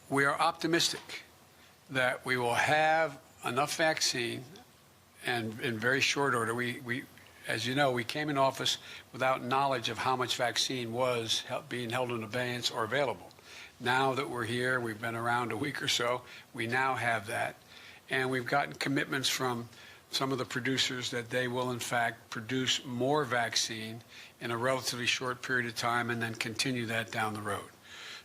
we are optimistic that we will have enough vaccine, and in very short order. As you know, we came in office without knowledge of how much vaccine was being held in abeyance or available. Now that we're here, we've been around a week or so, we now have that. And we've gotten commitments from some of the producers that they will, in fact, produce more vaccine in a relatively short period of time and then continue that down the road.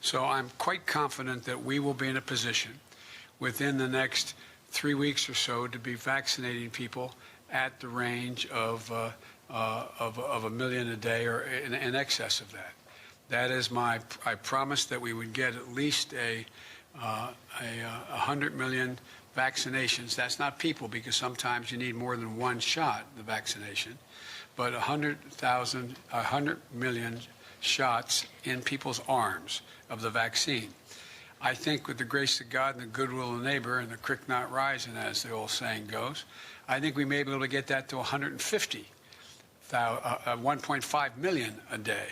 So I'm quite confident that we will be in a position within the next 3 weeks or so to be vaccinating people at the range of 1 million a day or in excess of that. That is I promised that we would get at least 100 million vaccinations. That's not people, because sometimes you need more than one shot, the vaccination, but 100 million shots in people's arms of the vaccine. I think with the grace of God and the goodwill of the neighbor and the creek not rising, as the old saying goes, I think we may be able to get that to 1.5 million a day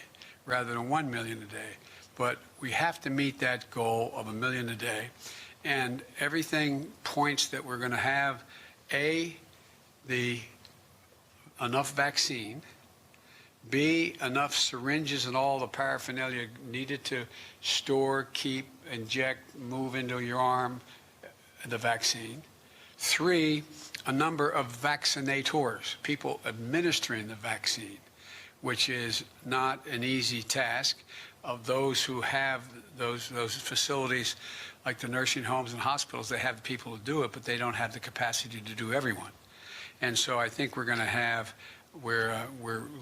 rather than 1 million a day. But we have to meet that goal of 1 million a day. And everything points that we're going to have, enough vaccine, B, enough syringes and all the paraphernalia needed to store, keep, inject, move into your arm the vaccine. 3, a number of vaccinators, people administering the vaccine, which is not an easy task. Of those who have those facilities, like the nursing homes and hospitals, they have the people to do it, but they don't have the capacity to do everyone. And so I think we're going to have, we're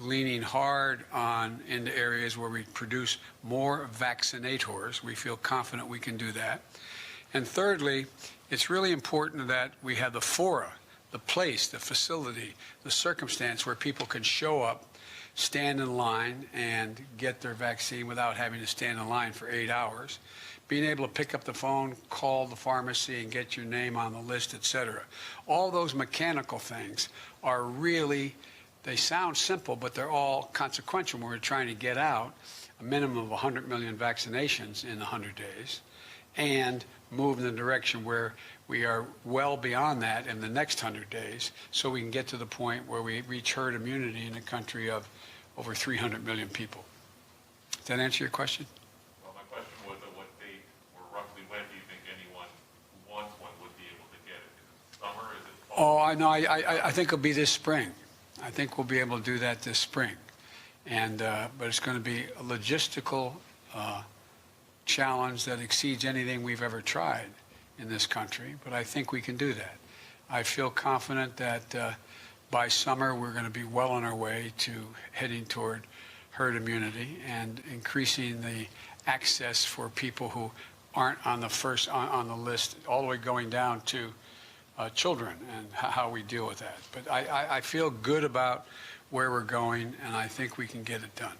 leaning hard into areas where we produce more vaccinators. We feel confident we can do that. And thirdly, it's really important that we have the fora, the place, the facility, the circumstance where people can show up, stand in line, and get their vaccine without having to stand in line for 8 hours. Being able to pick up the phone, call the pharmacy, and get your name on the list, et cetera. All those mechanical things are really, they sound simple, but they're all consequential when we're trying to get out a minimum of 100 million vaccinations in 100 days and move in the direction where we are well beyond that in the next 100 days, so we can get to the point where we reach herd immunity in a country of over 300 million people. Does that answer your question? Well, my question was at what date or roughly when do you think anyone who wants one would be able to get it? Is it summer? Is it fall? Oh, I know. I think it'll be this spring. I think we'll be able to do that this spring. And but it's going to be a logistical challenge that exceeds anything we've ever tried in this country. But I think we can do that. I feel confident that by summer we're going to be well on our way to heading toward herd immunity and increasing the access for people who aren't on the list, all the way going down to children, and how we deal with that. But I feel good about where we're going, and I think we can get it done.